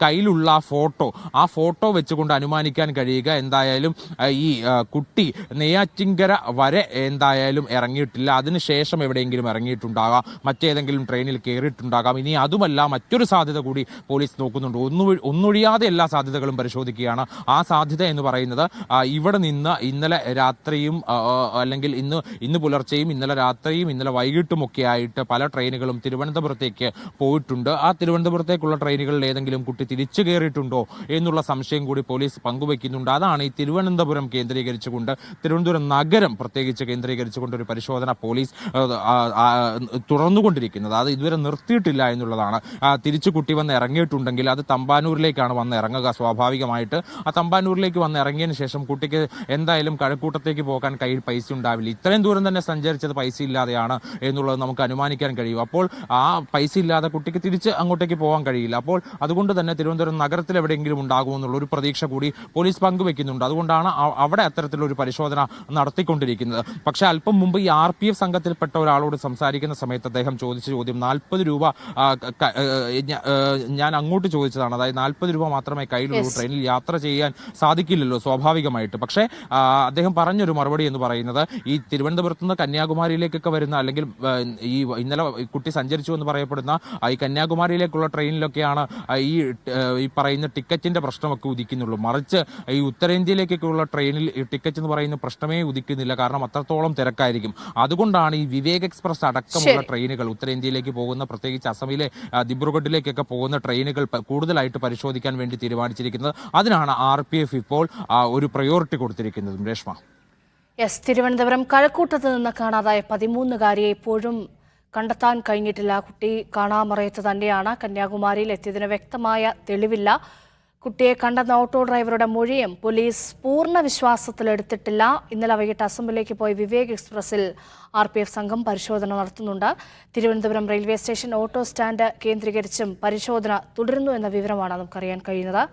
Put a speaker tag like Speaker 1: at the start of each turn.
Speaker 1: കയ്യിലുള്ള ആ ഫോട്ടോ വെച്ചുകൊണ്ട് അനുമാനിക്കാൻ കഴിയുക എന്തായാലും ഈ കുട്ടി നെയ്യാറ്റിൻകര വരെ എന്തായാലും ഇറങ്ങിയിട്ടില്ല. അതിനുശേഷം എവിടെയെങ്കിലും ഇറങ്ങിയിട്ടുണ്ടാകാം, മറ്റേതെങ്കിലും ട്രെയിനിൽ കയറിയിട്ടുണ്ടാകാം. ഇനി അതുമല്ല, മറ്റൊരു സാധ്യത കൂടി പോലീസ് നോക്കുന്നുണ്ട്. ഒന്നൊഴിയാതെ എല്ലാ സാധ്യതകളും പരിശോധിക്കുകയാണ്. ആ സാധ്യത എന്ന് പറയുന്നത് ഇവിടെ നിന്ന് ഇന്നലെ രാത്രിയും അല്ലെങ്കിൽ ഇന്ന് പുലർച്ചെയും ഇന്നലെ രാത്രിയും ഇന്നലെ വൈകിട്ടുമൊക്കെ ആയിട്ട് പല ട്രെയിനുകളും തിരുവനന്തപുരത്തേക്ക് പോയിട്ടുണ്ട്. ആ തിരുവനന്തപുരത്തേക്കുള്ള ട്രെയിനുകളിൽ ഏതെങ്കിലും കുട്ടി തിരിച്ചു കയറിയിട്ടുണ്ടോ എന്നുള്ള സംശയം കൂടി പോലീസ് പങ്കുവയ്ക്കുന്നുണ്ട്. അതാണ് ഈ തിരുവനന്തപുരം കേന്ദ്രീകരിച്ചുകൊണ്ട്, തിരുവനന്തപുരം നഗരം പ്രത്യേകിച്ച് കേന്ദ്രീകരിച്ചുകൊണ്ട് ഒരു പരിശോധന പോലീസ് തുടർന്നുകൊണ്ടിരിക്കുന്നത്. അത് ഇതുവരെ നിർത്തിയിട്ടില്ല എന്നുള്ളതാണ്. തിരിച്ചു കുട്ടി വന്ന് ഇറങ്ങിയിട്ടുണ്ടെങ്കിൽ അത് തമ്പാനൂരിലേക്കാണ് വന്ന് ഇറങ്ങുക സ്വാഭാവികമായിട്ട്. ആ തമ്പാനൂരിലേക്ക് വന്ന് ഇറങ്ങിയതിന് ശേഷം കുട്ടിക്ക് എന്തായാലും കഴക്കൂട്ടത്തേക്ക് പോകാൻ കയ്യിൽ പൈസ ഉണ്ടാവില്ല. ഇത്രയും ദൂരം തന്നെ സഞ്ചരിച്ചത് പൈസ ഇല്ലാതെയാണ് എന്നുള്ളത് നമുക്ക് അനുമാനിക്കാൻ കഴിയും. അപ്പോൾ ആ പൈസ ഇല്ലാതെ കുട്ടിക്ക് തിരിച്ച് അങ്ങോട്ടേക്ക് പോകാൻ കഴിയില്ല. അപ്പോൾ അതുകൊണ്ട് തന്നെ തിരുവനന്തപുരം നഗരത്തിൽ എവിടെയെങ്കിലും ഉണ്ടാകുമെന്നുള്ള ഒരു പ്രതീക്ഷ കൂടി പോലീസ് പങ്കുവെക്കുന്നുണ്ട്. അതുകൊണ്ടാണ് അവിടെ അത്തരത്തിലൊരു പരിശോധന നടത്തിക്കൊണ്ടിരിക്കുന്നത്. പക്ഷേ അല്പം മുമ്പ് ഈ RPF സംഘത്തിൽപ്പെട്ട ഒരാളോട് സംസാരിക്കുന്ന സമയത്ത് അദ്ദേഹം ചോദിച്ച ചോദ്യം 40 രൂപ ഞാൻ അങ്ങോട്ട് ചോദിച്ചതാണ്. അതായത് 40 രൂപ മാത്രമേ കയ്യിലുള്ളൂ, ട്രെയിനിൽ യാത്ര ചെയ്യാൻ സാധിക്കില്ലല്ലോ സ്വാഭാവികമായിട്ട്. പക്ഷേ അദ്ദേഹം പറഞ്ഞൊരു മറുപടി എന്ന് പറയുന്നത് ഈ തിരുവനന്തപുരത്ത് നിന്ന് കന്യാകുമാരിയിലേക്കൊക്കെ വരുന്ന, അല്ലെങ്കിൽ ഈ ഇന്നലെ കുട്ടി സഞ്ചരിച്ചു എന്ന് പറയപ്പെടുന്ന ഈ കന്യാകുമാരിയിലേക്കുള്ള ട്രെയിനിലൊക്കെയാണ് ഈ പറയുന്ന ടിക്കറ്റിന്റെ പ്രശ്നമൊക്കെ ഉദിക്കുന്നുള്ളൂ. മറിച്ച് ഈ ഉത്തരേന്ത്യയിലേക്കൊക്കെയുള്ള ട്രെയിനിൽ ഈ ടിക്കറ്റ് എന്ന് പറയുന്ന പ്രശ്നമേ ഉദിക്കുന്നില്ല. കാരണം അത്രത്തോളം തിരക്കായിരിക്കും. അതുകൊണ്ടാണ് ഈ വിവേക് എക്സ്പ്രസ് അടക്കമുള്ള ട്രെയിനുകൾ ഉത്തരേന്ത്യയിലേക്ക് പോകുന്ന, പ്രത്യേകിച്ച് അസമിലെ ദിബ്രുഗഡിലേക്കൊക്കെ പോകുന്ന ട്രെയിനുകൾ കൂടുതലായിട്ട് പരിശോധിക്കാൻ വേണ്ടി തീരുമാനിച്ചിരിക്കുന്നത്. അതിനാണ് RPF ഇപ്പോൾ ഒരു പ്രയോറിറ്റി കൊടുത്തിരിക്കുന്നത്. രേഷ്മ,
Speaker 2: തിരുവനന്തപുരം കഴക്കൂട്ടത്ത് നിന്ന് കാണാതായ 13-കാരിയെ ഇപ്പോഴും കണ്ടെത്താൻ കഴിഞ്ഞിട്ടില്ല. കുട്ടി കാണാമറയത്ത് തന്നെയാണ്. കന്യാകുമാരിയിൽ എത്തിയതിന് വ്യക്തമായ തെളിവില്ല. കുട്ടിയെ കണ്ടെന്ന ഓട്ടോ ഡ്രൈവറുടെ മൊഴിയും പോലീസ് പൂർണ്ണ വിശ്വാസത്തിലെടുത്തിട്ടില്ല. ഇന്നലെ വൈകിട്ട് അസമിലേക്ക് പോയ വിവേക് എക്സ്പ്രസിൽ RPF സംഘം പരിശോധന നടത്തുന്നുണ്ട്. Thiruvananthapuram railway station, auto stand കേന്ദ്രീകരിച്ചും പരിശോധന തുടരുന്നു എന്ന വിവരമാണ് നമുക്കറിയാൻ കഴിയുന്നത്.